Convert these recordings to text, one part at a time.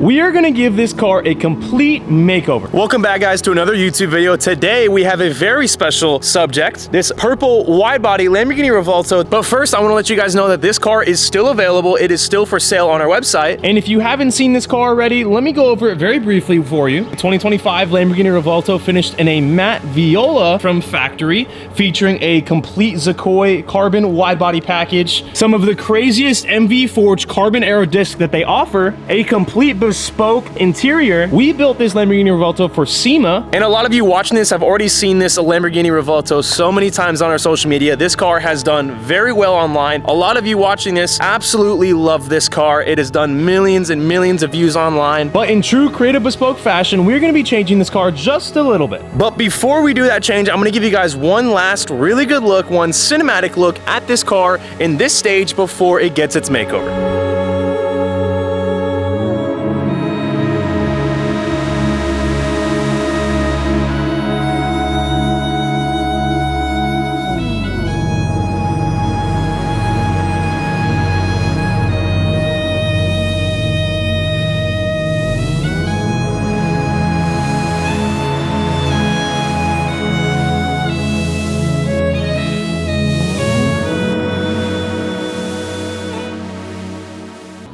We are gonna give this car a complete makeover. Welcome back, guys, to another YouTube video. Today we have a very special subject, this purple wide-body Lamborghini Revuelto. But first, I want to let you guys know that this car is still available. It is still for sale on our website. And if you haven't seen this car already, let me go over it very briefly for you. The 2025 Lamborghini Revuelto finished in a matte viola from factory, featuring a complete Zakoi carbon wide-body package, some of the craziest MV forged carbon aero disc that they offer, a complete bespoke interior. We built this Lamborghini Revuelto for SEMA. And a lot of you watching this have already seen this Lamborghini Revuelto so many times on our social media. This car has done very well online. A lot of you watching this absolutely love this car. It has done millions and millions of views online. But in true creative bespoke fashion, we're gonna be changing this car just a little bit. But before we do that change, I'm gonna give you guys one last really good look, one cinematic look at this car in this stage before it gets its makeover.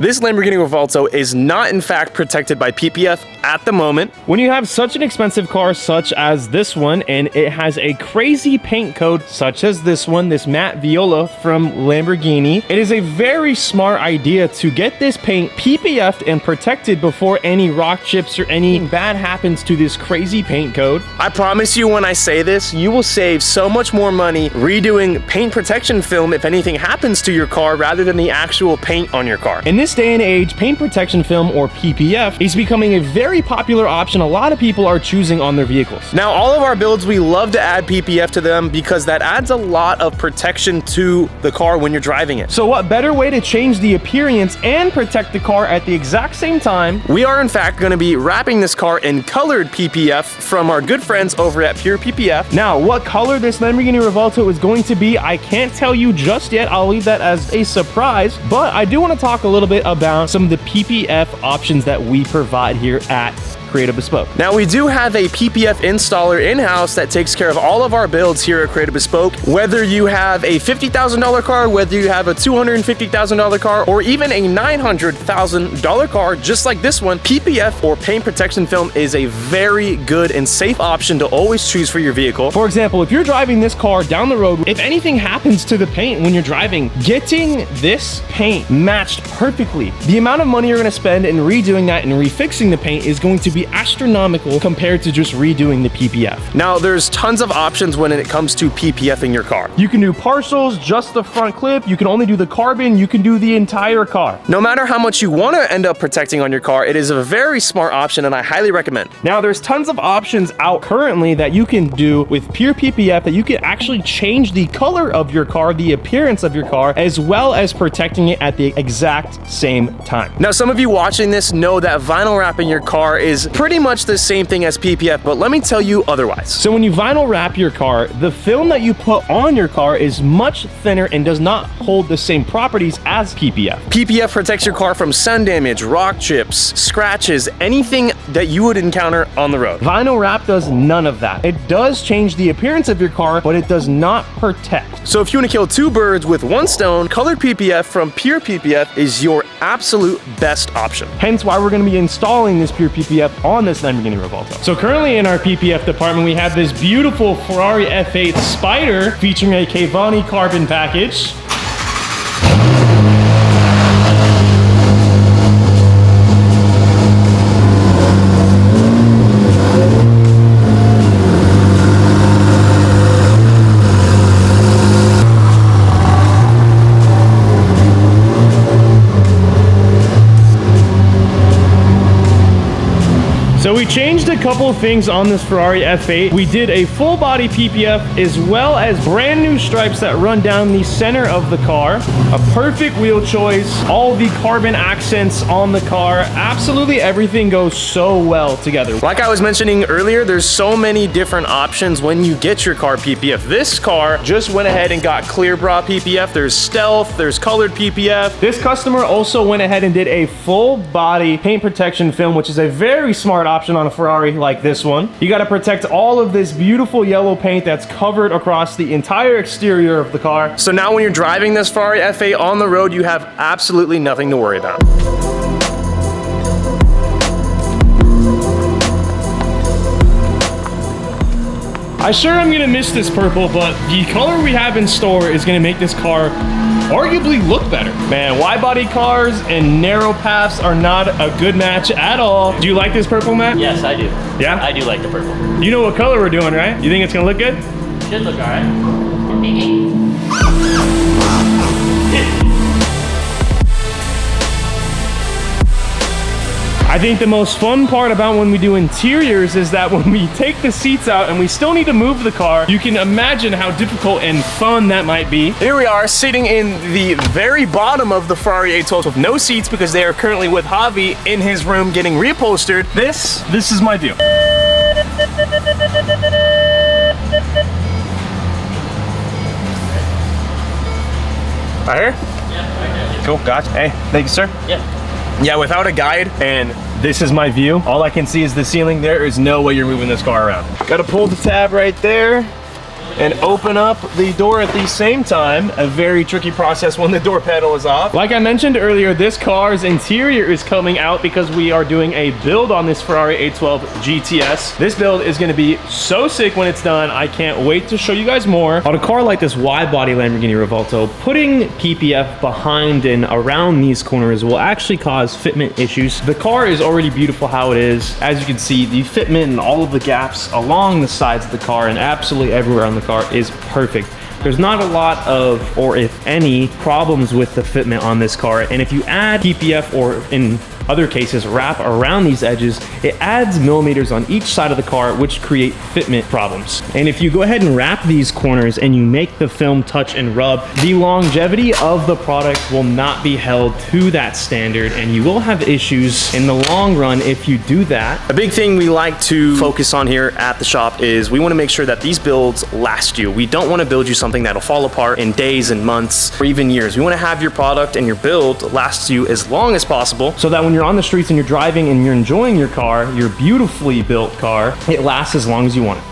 This Lamborghini Revuelto is not in fact protected by PPF at the moment. When you have such an expensive car such as this one, and it has a crazy paint code such as this one, this matte viola from Lamborghini, it is a very smart idea to get this paint PPF'd and protected before any rock chips or anything bad happens to this crazy paint code. I promise you, when I say this, you will save so much more money redoing paint protection film if anything happens to your car rather than the actual paint on your car. In this day and age, paint protection film, or PPF, is becoming a very popular option a lot of people are choosing on their vehicles. Now, all of our builds, we love to add PPF to them because that adds a lot of protection to the car when you're driving it. So what better way to change the appearance and protect the car at the exact same time? We are in fact going to be wrapping this car in colored PPF from our good friends over at Pure PPF. Now, what color this Lamborghini Revuelto is going to be, I can't tell you just yet. I'll leave that as a surprise, but I do want to talk a little bit about some of the PPF options that we provide here at Creative Bespoke. Now, we do have a PPF installer in-house that takes care of all of our builds here at Creative Bespoke. Whether you have a $50,000 car, whether you have a $250,000 car, or even a $900,000 car, just like this one, PPF or paint protection film is a very good and safe option to always choose for your vehicle. For example, if you're driving this car down the road, if anything happens to the paint when you're driving, getting this paint matched perfectly, the amount of money you're going to spend in redoing that and refixing the paint is going to be astronomical compared to just redoing the PPF. Now, there's tons of options when it comes to PPFing your car. You can do partials, just the front clip, you can only do the carbon, you can do the entire car. No matter how much you want to end up protecting on your car, it is a very smart option and I highly recommend. Now, there's tons of options out currently that you can do with Pure PPF that you can actually change the color of your car, the appearance of your car, as well as protecting it at the exact same time. Now, some of you watching this know that vinyl wrapping your car is pretty much the same thing as PPF, but let me tell you otherwise. So when you vinyl wrap your car, the film that you put on your car is much thinner and does not hold the same properties as PPF. PPF protects your car from sun damage, rock chips, scratches, anything that you would encounter on the road. Vinyl wrap does none of that. It does change the appearance of your car, but it does not protect. So if you want to kill two birds with one stone, colored PPF from Pure PPF is your absolute best option. Hence why we're going to be installing this Pure PPF on this Lamborghini Revuelto. So currently in our PPF department, we have this beautiful Ferrari F8 Spider featuring a Caviar carbon package. So we changed a couple of things on this Ferrari F8. We did a full body PPF as well as brand new stripes that run down the center of the car. A perfect wheel choice, all the carbon accents on the car. Absolutely everything goes so well together. Like I was mentioning earlier, there's so many different options when you get your car PPF. This car just went ahead and got clear bra PPF. There's stealth, there's colored PPF. This customer also went ahead and did a full body paint protection film, which is a very smart option on a Ferrari like this one. You got to protect all of this beautiful yellow paint that's covered across the entire exterior of the car. So now when you're driving this Ferrari F8 on the road, you have absolutely nothing to worry about. I sure am gonna miss this purple, but the color we have in store is gonna make this car arguably look better. Man, wide body cars and narrow paths are not a good match at all. Do you like this purple, Matt? Yes, I do. Yeah? I do like the purple. You know what color we're doing, right? You think it's gonna look good? Should look alright. I think the most fun part about when we do interiors is that when we take the seats out and we still need to move the car, you can imagine how difficult and fun that might be. Here we are sitting in the very bottom of the Ferrari 812 with no seats because they are currently with Javi in his room getting reupholstered. This is my view. Right here? Yeah, right there. Cool, gotcha. Hey, thank you, sir. Yeah. Yeah, without a guide, And this is my view. All I can see is the ceiling. There is no way you're moving this car around. Got to pull the tab right there and open up the door at the same time. A very tricky process when the door panel is off. Like I mentioned earlier, this car's interior is coming out because we are doing a build on this Ferrari 812 GTS. This build is going to be so sick when it's done. I can't wait to show you guys more. On a car like this wide body Lamborghini Revuelto, putting PPF behind and around these corners will actually cause fitment issues. The car is already beautiful how it is. As you can see, the fitment and all of the gaps along the sides of the car and absolutely everywhere on the car is perfect. There's not a lot of, or if any, problems with the fitment on this car. And if you add PPF, or in other cases, wrap around these edges, it adds millimeters on each side of the car, which create fitment problems. And if you go ahead and wrap these corners and you make the film touch and rub, the longevity of the product will not be held to that standard, and you will have issues in the long run if you do that. a big thing we like to focus on here at the shop is we want to make sure that these builds last you. We don't want to build you something that'll fall apart in days and months or even years. We want to have your product and your build last you as long as possible, So that when you're on the streets and you're driving and you're enjoying your car, your beautifully built car, it lasts as long as you want it.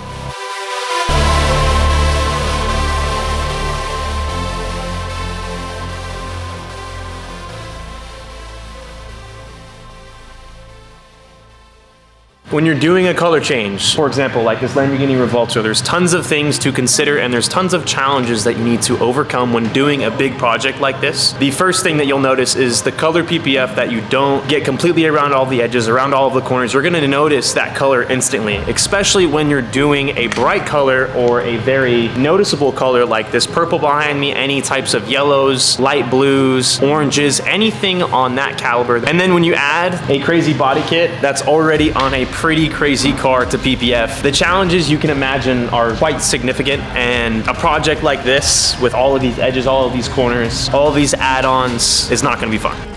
when you're doing a color change, for example, like this Lamborghini Revuelto, there's tons of things to consider and there's tons of challenges that you need to overcome when doing a big project like this. The first thing that you'll notice is the color PPF that you don't get completely around all the edges, around all of the corners. You're gonna notice that color instantly, especially when you're doing a bright color or a very noticeable color like this purple behind me, any types of yellows, light blues, oranges, anything on that caliber. And then when you add a crazy body kit that's already on a pretty crazy car to PPF, the challenges you can imagine are quite significant, and a project like this with all of these edges, all of these corners, all of these add-ons is not gonna be fun.